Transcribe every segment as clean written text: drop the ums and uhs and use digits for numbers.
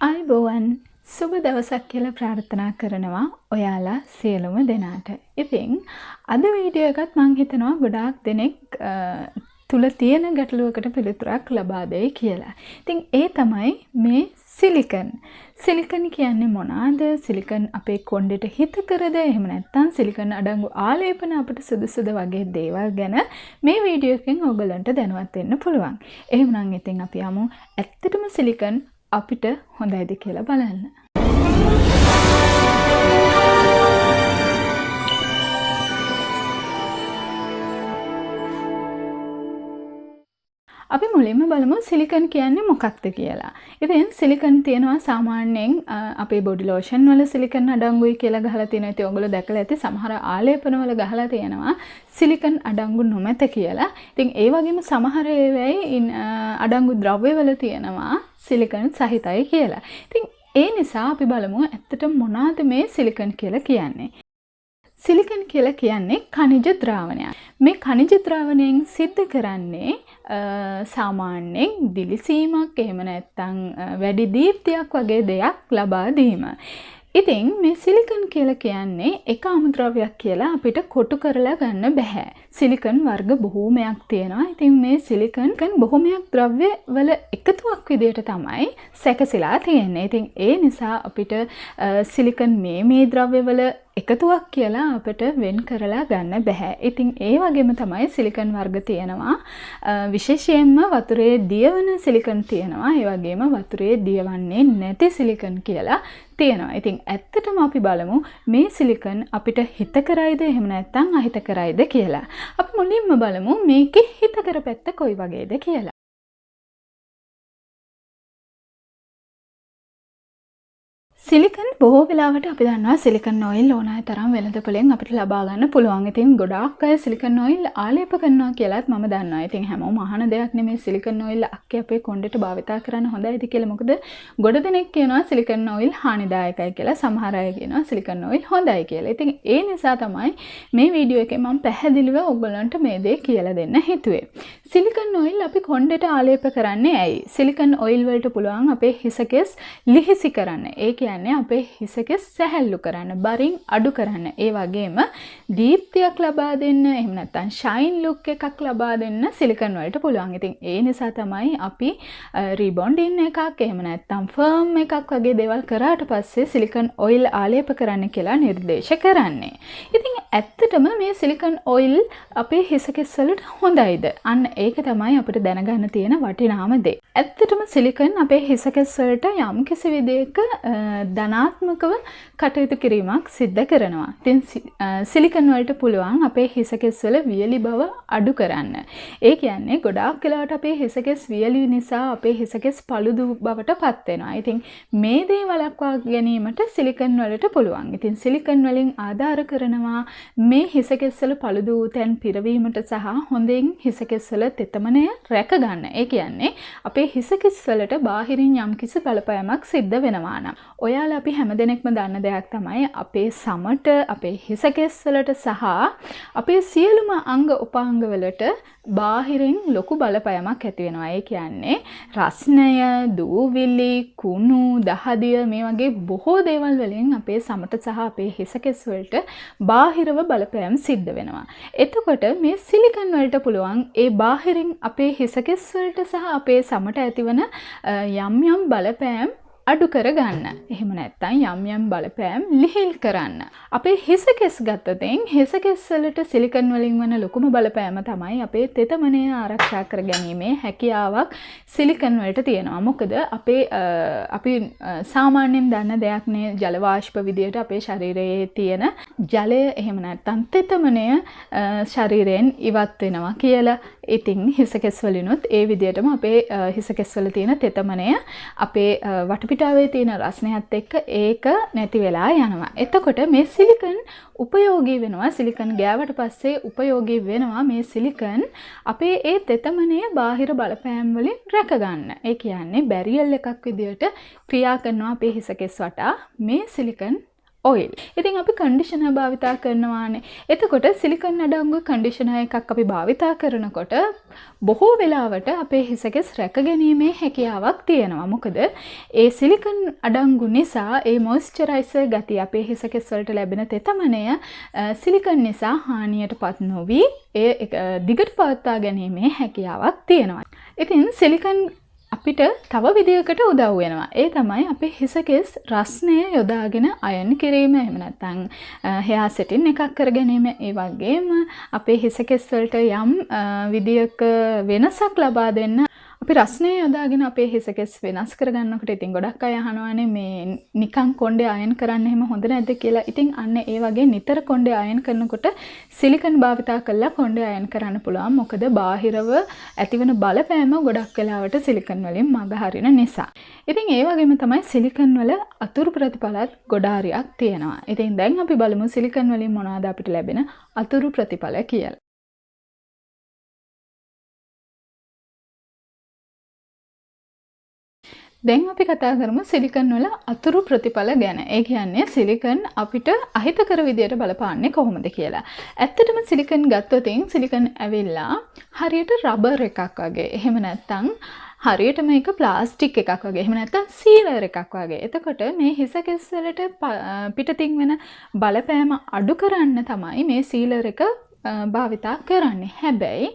අයිබෝවන් සුබ දවසක් කියලා ප්‍රාර්ථනා කරනවා ඔයාලා සියලුම දෙනාට. ඉතින් අද වීඩියෝ එකත් මම හිතනවා ගොඩාක් දෙනෙක් තුල තියෙන ගැටලුවකට පිළිතුරක් ලබා දෙයි කියලා. ඉතින් ඒ තමයි මේ සිලිකන්. සිලිකන් කියන්නේ මොනවාද? සිලිකන් අපේ කොණ්ඩෙට හිතකරද? එහෙම නැත්නම් සිලිකන් අඩංගු ආලේපන අපිට සුදුසුද වගේ දේවල් ගැන මේ වීඩියෝ එකෙන් ඔයගලන්ට දැනුවත් වෙන්න පුළුවන්. එහෙමනම් ඉතින් අපි යමු ඇත්තටම සිලිකන් අපිට හොඳයිද කියලා බලන්න. අපි මුලින්ම බලමු සිලිකන් කියන්නේ මොකක්ද කියලා. ඉතින් සිලිකන් තියෙනවා සාමාන්‍යයෙන් අපේ බොඩි ලෝෂන් වල සිලිකන් අඩංගුයි කියලා ගහලා තියෙනවා. ඉතින් ඔයගොල්ලෝ දැකලා ඇති සමහර ආලේපන වල ගහලා තියෙනවා සිලිකන් අඩංගු නොමැත කියලා. ඉතින් ඒ වගේම සමහර ඒවායි අඩංගු ද්‍රව්‍ය වල තියෙනවා සිලිකන් සහිතයි කියලා. ඉතින් ඒ නිසා අපි බලමු ඇත්තටම මොනවාද මේ සිලිකන් කියලා කියන්නේ. සිලිකන් කියලා කියන්නේ ඛනිජ ද්‍රාවණයක්. මේ ඛනිජ ද්‍රාවණයෙන් සිද්ධ කරන්නේ සාමාන්‍යයෙන් දිලිසීමක් එහෙම නැත්නම් වැඩි දීප්තියක් වගේ දෙයක් ලබා දීම. ඉතින් මේ සිලිකන් කියලා කියන්නේ එක අමුද්‍රව්‍යයක් කියලා අපිට කොටු කරලා ගන්න බෑ. සිලිකන් වර්ග බොහෝමයක් තියෙනවා. ඉතින් මේ සිලිකන් බොහෝමයක් ද්‍රව්‍ය වල එකතුවක් විදිහට තමයි සැකසීලා තියෙන්නේ. ඉතින් ඒ නිසා අපිට සිලිකන් මේ ද්‍රව්‍ය වල එකතුවක් කියලා අපිට වෙන් කරලා ගන්න බෑ. ඉතින් ඒ වගේම තමයි සිලිකන් වර්ග තියෙනවා. විශේෂයෙන්ම වතුරේ දියවන සිලිකන් තියෙනවා. ඒ වගේම වතුරේ දියවන්නේ නැති සිලිකන් කියලා තියෙනවා. ඉතින් ඇත්තටම අපි බලමු මේ සිලිකන් අපිට හිතකරයිද එහෙම නැත්නම් අහිතකරයිද කියලා. අපි මුලින්ම බලමු මේකේ හිතකර පැත්ත කොයි වගේද කියලා. සිලිකන් බොහෝ වෙලාවට අපි දන්නවා සිලිකන් ඔයිල් ඕනෑ තරම් වෙළඳපොලෙන් අපිට ලබා ගන්න පුළුවන්. ඉතින් ගොඩාක් අය සිලිකන් ඔයිල් ආලේප කරනවා කියලාත් මම දන්නවා. ඉතින් හැමෝම අහන දෙයක් නෙමෙයි සිලිකන් ඔයිල් අක්කේ අපේ කොණ්ඩෙට භාවිතා කරන්න හොඳයිද කියලා. මොකද ගොඩ දෙනෙක් කියනවා සිලිකන් ඔයිල් හානිදායකයි කියලා. සමහර අය කියනවා සිලිකන් ඔයිල් හොඳයි කියලා. ඉතින් ඒ නිසා තමයි මේ වීඩියෝ එකේ මම පැහැදිලිව ඔයගොල්ලන්ට මේ දේ කියලා දෙන්න හිතුවේ. සිලිකන් ඔයිල් අපි කොණ්ඩෙට ආලේප කරන්නේ ඇයි? සිලිකන් ඔයිල් වලට පුළුවන් අපේ හිසකෙස් ලිහිසි කරන්න. ඒ කියන්නේ අපේ හිසකෙස් සැහැල්ලු කරන්න, බරින් අඩු කරන්න. ඒ වගේම දීප්තියක් ලබා දෙන්න, එහෙම නැත්නම් ෂයින් ලුක් එකක් ලබා දෙන්න සිලිකන් වලට පුළුවන්. ඉතින් ඒ නිසා තමයි අපි රිබොන්ඩින් එකක්, එහෙම නැත්නම් ෆර්ම් එකක් වගේ දේවල් කරාට පස්සේ සිලිකන් ඔයිල් ආලේප කරන්න කියලා නිර්දේශ කරන්නේ. ඉතින් ඇත්තටම මේ සිලිකන් ඔයිල් අපේ හිසකෙස් වලට හොඳයිද? අන්න ඒක තමයි අපිට දැනගන්න තියෙන වටිනාම දේ. ඇත්තටම සිලිකන් අපේ හිසකෙස් වලට යම් කිසි විදිහක ධනාත්මකව කටයුතු කිරීමක් සිද්ධ කරනවා. ඉතින් සිලිකන් වලට පුළුවන් අපේ හිසකෙස් වල වියලි බව අඩු කරන්න. ඒ කියන්නේ ගොඩාක් වෙලාවට අපේ හිසකෙස් වියලි නිසා අපේ හිසකෙස් paludu බවට පත් වෙනවා. ඉතින් මේ දේ වළක්වා ගැනීමට සිලිකන් වලට පුළුවන්. ඉතින් සිලිකන් වලින් ආධාර කරනවා මේ හිසකෙස් වල paludu තැන් පිරවීමට සහ හොඳින් හිසකෙස් වල තෙතමනය රැක ගන්න. ඒ කියන්නේ අපේ හිසකෙස් වලට බාහිරින් යම්කිසි බලපෑමක් සිද්ධ වෙනවා නම් ඔයාලා අපි හැමදෙනෙක්ම දන්න දෙයක් තමයි අපේ සමට, අපේ හිසකෙස් වලට සහ අපේ සියලුම අංග උපාංග වලට බාහිරින් ලොකු බලපෑමක් ඇති වෙනවා. ඒ කියන්නේ රස්නය, දූවිලි, කුණු, දහදිය මේ වගේ බොහෝ දේවල් වලින් අපේ සමට සහ අපේ හිසකෙස් වලට බාහිරව බලපෑම් සිද්ධ වෙනවා. එතකොට මේ සිලිකන් වලට පුළුවන් ඒ බාහිරින් අපේ හිසකෙස් වලට සහ අපේ සමට ඇතිවන යම් බලපෑම් අඩු කරගන්න. එහෙම නැත්නම් යම් බලපෑම් ලිහිල් කරන්න. අපේ හිසකෙස් ගත්තොතින් හිසකෙස් වලට සිලිකන් වලින් වන ලොකුම බලපෑම තමයි අපේ තෙතමනය ආරක්ෂා කර ගැනීමේ හැකියාවක් සිලිකන් වලට තියෙනවා. මොකද අපි සාමාන්‍යයෙන් දන්න දෙයක් නේ ජල වාෂ්ප විදියට අපේ ශරීරයේ තියෙන ජලය එහෙම නැත්නම් තෙතමනය ශරීරයෙන් ඉවත් වෙනවා කියලා. ඉතින් හිසකෙස් වලිනුත් ඒ විදියටම අපේ හිසකෙස් වල තියෙන තෙතමනය අපේ වටපිටාවේ තියෙන රස්නයත් එක්ක ඒක නැති වෙලා යනවා. එතකොට මේ සිලිකන් උපයෝගී වෙනවා. සිලිකන් ගෑවට පස්සේ උපයෝගී වෙනවා මේ සිලිකන් අපේ ඒ තෙතමනය බාහිර බලපෑම් වලින් රැක ගන්න. ඒ කියන්නේ බැරියල් එකක් විදියට ක්‍රියා කරනවා අපේ හිසකෙස් වටා මේ සිලිකන් ඔයිල්. ඉතින් අපි කන්ඩිෂනර් භාවිතා කරනවානේ. එතකොට සිලිකන් අඩංගු කන්ඩිෂනර් එකක් අපි භාවිතා කරනකොට බොහෝ වෙලාවට අපේ හිසකෙස් රැකගැනීමේ හැකියාවක් තියෙනවා. මොකද ඒ සිලිකන් අඩංගු නිසා ඒ මොයිස්චරයිසර් ගතිය අපේ හිසකෙස් වලට ලැබෙන තෙතමනය සිලිකන් නිසා හානියටපත් නොවි ඒ දිගට පවත්වා ගැනීමේ හැකියාවක් තියෙනවා. ඉතින් සිලිකන් අපිට තව විදියකට උදව් වෙනවා. ඒ තමයි අපේ හිසකෙස් රස්නය යොදාගෙන අයන් කිරීම. එහෙම නැත්නම් හෙයා සෙටින් එකක් කර ගැනීම. ඒ වගේම අපේ හිසකෙස් වලට යම් විදියක වෙනසක් ලබා දෙන්න අපි රස්නය යොදාගෙන අපේ හිසකෙස් වෙනස් කරගන්නකොට ඉතින් ගොඩක් අය අහනවානේ මේ නිකන් කොණ්ඩේ අයන් කරන්න එහෙම හොඳ නැද්ද කියලා. ඉතින් අන්න ඒ වගේ නිතර කොණ්ඩේ අයන් කරනකොට සිලිකන් භාවිතා කරලා කොණ්ඩේ අයන් කරන්න පුළුවන්. මොකද බාහිරව ඇතිවන බලපෑම ගොඩක් වෙලාවට සිලිකන් වලින් මඟ හරින නිසා. ඉතින් ඒ වගේම තමයි සිලිකන් වල අතුරු ප්‍රතිඵලත් ගොඩාරියක් තියෙනවා. ඉතින් දැන් අපි බලමු සිලිකන් වලින් මොනවද අපිට ලැබෙන අතුරු ප්‍රතිඵල කියලා. දැන් අපි කතා කරමු සිලිකන් වල අතුරු ප්‍රතිඵල ගැන. ඒ කියන්නේ සිලිකන් අපිට අහිතකර විදියට බලපාන්නේ කොහොමද කියලා. ඇත්තටම සිලිකන් ගත්තොත් සිලිකන් ඇවිල්ලා හරියට රබර් එකක් වගේ. එහෙම නැත්නම් හරියට මේක ප්ලාස්ටික් එකක් වගේ. එහෙම නැත්නම් සීලර් එකක් වගේ. එතකොට මේ හිසකෙස් වලට පිටතින් වෙන බලපෑම අඩු කරන්න තමයි මේ සීලර් එක භාවිතා කරන්නේ. හැබැයි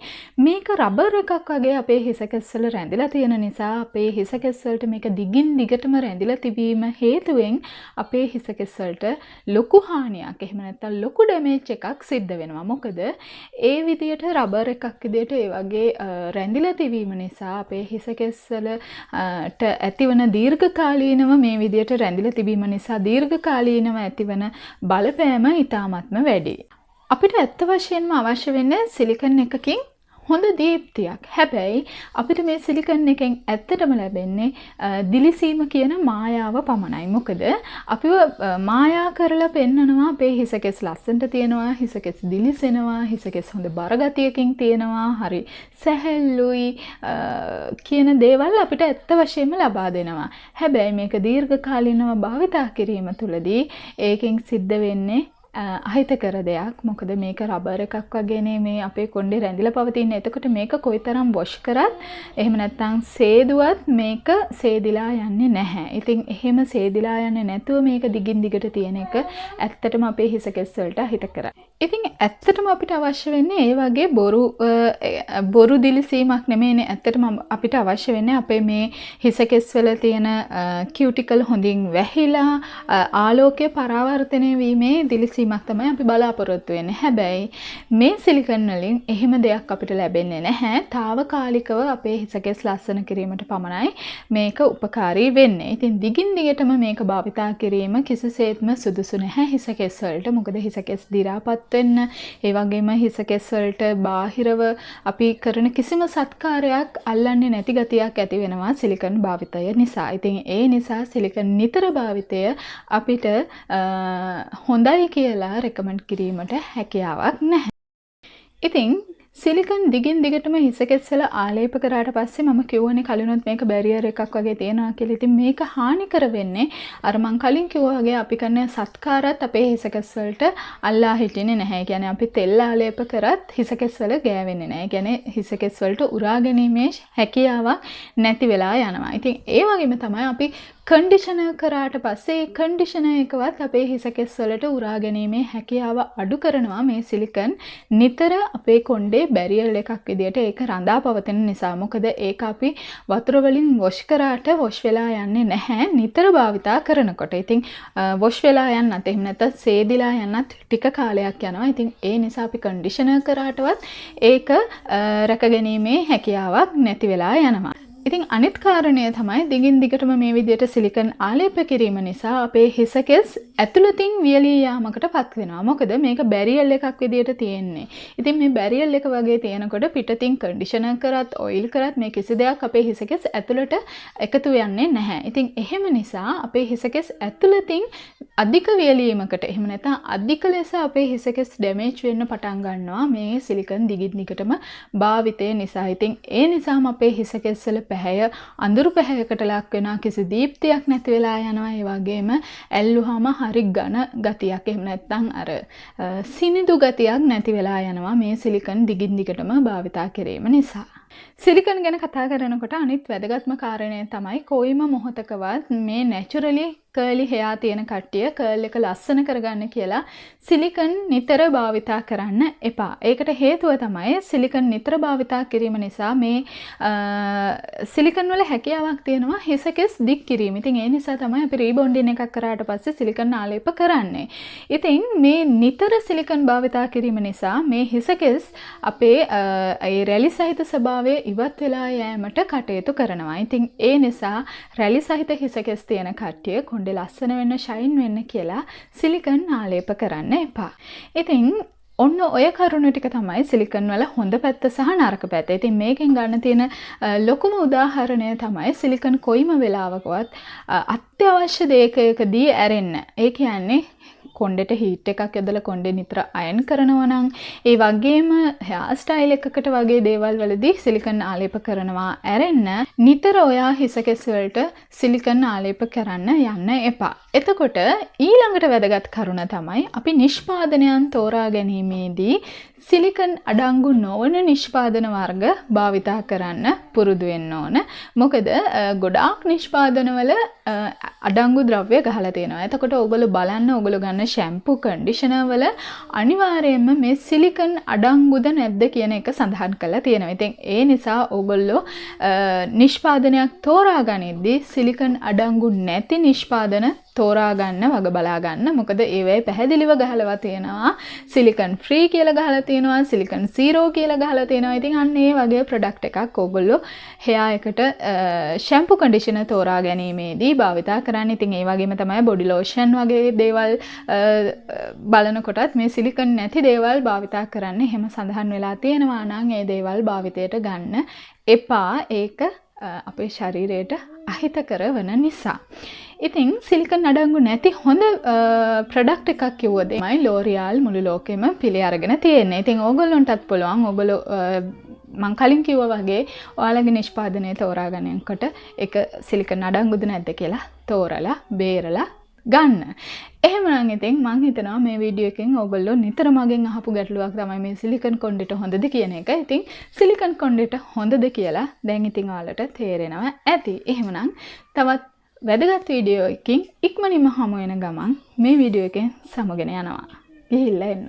මේක රබර් එකක් වගේ අපේ හිසකෙස් වල රැඳිලා තියෙන නිසා අපේ හිසකෙස් වලට මේක දිගින් දිගටම රැඳිලා තිබීම හේතුවෙන් අපේ හිසකෙස් වලට ලොකු හානියක් එහෙම නැත්නම් ලොකු ඩැමේජ් එකක් සිද්ධ වෙනවා. මොකද ඒ විදියට රබර් එකක් විදියට ඒ වගේ රැඳිලා තිබීම නිසා අපේ හිසකෙස් වලට ඇතිවන දීර්ඝකාලීනව මේ විදියට රැඳිලා තිබීම නිසා දීර්ඝකාලීනව ඇතිවන බලපෑම ඉතාමත්ම වැඩි. අපිට ඇත්ත වශයෙන්ම අවශ්‍ය වෙන්නේ සිලිකන් එකකින් හොඳ දීප්තියක්. හැබැයි අපිට මේ සිලිකන් එකෙන් ඇත්තටම ලැබෙන්නේ දිලිසීම කියන මායාව පමණයි. මොකද අපිව මායා කරලා පෙන්නනවා අපේ හිසකෙස් ලස්සනට තියෙනවා, හිසකෙස් දිලිසෙනවා, හිසකෙස් හොඳ බරගතියකින් තියෙනවා, හරි සැහැල්ලුයි කියන දේවල් අපිට ඇත්ත වශයෙන්ම ලබා දෙනවා. හැබැයි මේක දීර්ඝකාලීනව භාවිතා කිරීම තුළදී ඒකෙන් සිද්ධ වෙන්නේ අහිතකර දෙයක්. මොකද මේක රබර් එකක් වගේනේ මේ අපේ කොණ්ඩේ රැඳිලා පවතින. එතකොට මේක කොයිතරම් වොෂ් කරත් එහෙම නැත්නම් සේදුවත් මේක සේදිලා යන්නේ නැහැ. ඉතින් එහෙම සේදිලා යන්නේ නැතුව මේක දිගින් දිගට තියෙන එක ඇත්තටම අපේ හිසකෙස් වලට අහිතකරයි. ඉතින් ඇත්තටම අපිට අවශ්‍ය වෙන්නේ ඒ වගේ බොරු දිලිසීමක් නෙමෙයිනේ. ඇත්තටම අපිට අවශ්‍ය වෙන්නේ අපේ මේ හිසකෙස් වල තියෙන කියුටිකල් හොඳින් වැහිලා ආලෝකය පරාවර්තනය වීමේ දිලිසීමක් තමයි අපි බලාපොරොත්තු වෙන්නේ. හැබැයි මේ සිලිකන් වලින් එහෙම දෙයක් අපිට ලැබෙන්නේ නැහැ. తాවකාලිකව අපේ හිසකෙස් ලස්සන කිරීමට පමණයි මේක උපකාරී වෙන්නේ. ඉතින් දිගින් දිගටම මේක භාවිතා කිරීම කිසිසේත්ම සුදුසු නැහැ හිසකෙස් වලට. මොකද හිසකෙස් දි รา පත් වෙන්න, ඒ වගේම හිසකෙස් වලට බාහිරව අපි කරන කිසිම සත්කාරයක් අල්ලන්නේ නැති ගතියක් ඇති වෙනවා සිලිකන් භාවිතය නිසා. ඉතින් ඒ නිසා සිලිකන් නිතර භාවිතය අපිට හොඳයි කියලා රෙකමන්ඩ් කිරීමට හැකියාවක් නැහැ. ඉතින් සිලිකන් දිගින් දිගටම හිසකෙස් වල ආලේප කරාට පස්සේ මම කියවනේ කලිනුත් මේක බැරියර් එකක් වගේ තියෙනවා කියලා. ඉතින් මේක හානි කර වෙන්නේ අර මං කලින් කිව්වා වගේ අපි කරන සත්කාරات අපේ හිසකෙස් වලට අල්ලා හිටින්නේ නැහැ. ඒ කියන්නේ අපි තෙල් ආලේප කරත් හිසකෙස් වල ගෑවෙන්නේ නැහැ. ඒ කියන්නේ හිසකෙස් වලට උරා ගැනීමේ හැකියාවක් නැති වෙලා යනවා. ඉතින් ඒ වගේම තමයි අපි කන්ඩිෂනර් කරාට පස්සේ කන්ඩිෂනර් එකවත් අපේ හිසකෙස් වලට උරා ගැනීමේ හැකියාව අඩු කරනවා මේ සිලිකන් නිතර අපේ කොණ්ඩේ බැරියර් එකක් විදියට ඒක රඳා පවතින නිසා. මොකද ඒක අපි වතුර වලින් වොෂ් කරාට වොෂ් වෙලා යන්නේ නැහැ නිතර භාවිතා කරනකොට. ඉතින් වොෂ් වෙලා යන්නත් එහෙම නැත්නම් සේදිලා යන්නත් ටික කාලයක් යනවා. ඉතින් ඒ නිසා අපි කන්ඩිෂනර් කරාටවත් ඒක රැකගැනීමේ හැකියාවක් නැති වෙලා යනවා. ඉතින් අනිත් කාරණය තමයි දිගින් දිගටම මේ විදිහට සිලිකන් ආලේප කිරීම නිසා අපේ හිසකෙස් ඇතුළතින් වියලී යාමකට පත් වෙනවා. මොකද මේක බැරියර් එකක් විදිහට තියෙන්නේ. ඉතින් මේ බැරියර් එක වගේ තියෙනකොට පිටතින් කන්ඩිෂනර් කරත් ඔයිල් කරත් මේ කිසි දෙයක් අපේ හිසකෙස් ඇතුළට එකතු වෙන්නේ නැහැ. ඉතින් එහෙම නිසා අපේ හිසකෙස් ඇතුළතින් අධික වියලීමකට එහෙම නැත්නම් අධික ලෙස අපේ හිසකෙස් ඩැමේජ් වෙන්න පටන් ගන්නවා මේ සිලිකන් දිගින් භාවිතය නිසා. ඉතින් ඒ නිසාම අපේ හිසකෙස් වල පැහැය අඳුරු පැහැයකට ලක් වෙනවා. කිසි දීප්තියක් නැති වෙලා යනවා. ඒ වගේම ඇල්ලුවාම හරි ඝන ගතියක් එහෙම නැත්නම් අර සිනිඳු ගතියක් නැති වෙලා යනවා මේ සිලිකන් දිගින් භාවිතා කිරීම නිසා. සිලිකන් ගැන කතා කරනකොට අනිත් වැදගත්ම කාරණය තමයි කොයිම මොහොතකවත් මේ නැචරලි කර්ලි හෙයා තියෙන කට්ටිය කර්ල් එක ලස්සන කරගන්න කියලා සිලිකන් නිතර භාවිතා කරන්න එපා. ඒකට හේතුව තමයි සිලිකන් නිතර භාවිතා කිරීම නිසා මේ සිලිකන් වල හැකියාවක් තියෙනවා හිසකෙස් දික් කිරීම. ඉතින් ඒ නිසා තමයි අපි රීබොන්ඩින් එකක් කරාට පස්සේ සිලිකන් ආලේප කරන්නේ. ඉතින් මේ නිතර සිලිකන් භාවිතා කිරීම නිසා මේ හිසකෙස් අපේ ඒ රැලි සහිත ස්වභාවය ඉවත් වෙලා යෑමට කටයුතු කරනවා. ඉතින් ඒ නිසා රැලි සහිත හිසකෙස් තියෙන කට්ටිය ලස්සන වෙන්න ෂයින් වෙන්න කියලා සිලිකන් ආලේප කරන්න එපා. ඉතින් ඔන්න ඔය කරුණු ටික තමයි සිලිකන් වල හොඳ පැත්ත සහ නරක පැත්ත. ඉතින් මේකෙන් ගන්න තියෙන ලොකුම උදාහරණය තමයි සිලිකන් කොයිම වෙලාවකවත් අත්‍යවශ්‍ය දෙයකදී ඇරෙන්න. ඒ කියන්නේ කොණ්ඩෙට හීට් එකක් යොදලා කොණ්ඩේ නිතර අයන් කරනවා නම් ඒ වගේම හෙයාර් ස්ටයිල් එකකට වගේ දේවල් වලදී සිලිකන් ආලේප කරනවා ඇරෙන්න නිතර ඔයා හිසකෙස් වලට සිලිකන් ආලේප කරන්න යන්න එපා. එතකොට ඊළඟට වැදගත් කරුණ තමයි අපි නිෂ්පාදනයන් තෝරා ගැනීමේදී සිලිකන් අඩංගු නොවන නිෂ්පාදන වර්ග භාවිතා කරන්න පුරුදු වෙන්න ඕන. මොකද ගොඩාක් නිෂ්පාදනවල අඩංගු ද්‍රව්‍ය ගහලා තියෙනවා. එතකොට ඔයගොල්ලෝ බලන්න ඔයගොල්ලෝ ගන්න ෂැම්පූ කන්ඩිෂනර් වල අනිවාර්යයෙන්ම මේ සිලිකන් අඩංගුද නැද්ද කියන එක සඳහන් කරලා තියෙනවා. ඉතින් ඒ නිසා ඔයගොල්ලෝ නිෂ්පාදනයක් තෝරා ගනිද්දී සිලිකන් අඩංගු නැති නිෂ්පාදන තෝරා ගන්න වග බලා ගන්න. මොකද ඒවැයි පැහැදිලිව ගහලවා තියෙනවා සිලිකන් ෆ්‍රී කියලා ගහලා තියෙනවා, සිලිකන් 0 කියලා ගහලා තියෙනවා. ඉතින් අන්න ඒ වගේ ප්‍රොඩක්ට් එකක් ඔයගොල්ලෝ හෙයා එකට ෂැම්පූ කන්ඩිෂනර් තෝරා ගැනීමේදී භාවිතා කරන්න. ඉතින් ඒ වගේම තමයි බොඩි ලෝෂන් වගේ දේවල් බලනකොටත් මේ සිලිකන් නැති දේවල් භාවිතා කරන්න එහෙම සඳහන් වෙලා තියෙනවා නම් ඒ දේවල් භාවිතයට ගන්න එපා. ඒක අපේ ශරීරයට අහිතකර වන නිසා. ඉතින් සිලිකන් අඩංගු නැති හොඳ ප්‍රොඩක්ට් එකක් කිව්වොත් එමයි ලෝරියල් මුළු ලෝකෙම පිළි අරගෙන තියෙන්නේ. ඉතින් ඕගොල්ලන්ටත් පුළුවන් ඕගොල්ලෝ මම කලින් කිව්වා වගේ ඔයාලගේ නිෂ්පාදනය තෝරා ගන්නකොට ඒක සිලිකන් අඩංගුද නැද්ද කියලා තෝරලා බේරලා ගන්න. එහෙමනම් ඉතින් මම හිතනවා මේ වීඩියෝ එකෙන් ඔයගොල්ලෝ නිතර මගෙන් අහපු ගැටලුවක් තමයි මේ සිලිකන් කොණ්ඩෙට හොඳද කියන එක. ඉතින් සිලිකන් කොණ්ඩෙට හොඳද කියලා දැන් ඉතින් ඔයාලට තේරෙනවා ඇති. එහෙමනම් තවත් වැදගත් වීඩියෝ එකකින් ඉක්මනින්ම හමු වෙන ගමන් මේ වීඩියෝ එකෙන් සමගෙන යනවා. ගිහිල්ලා එන්න.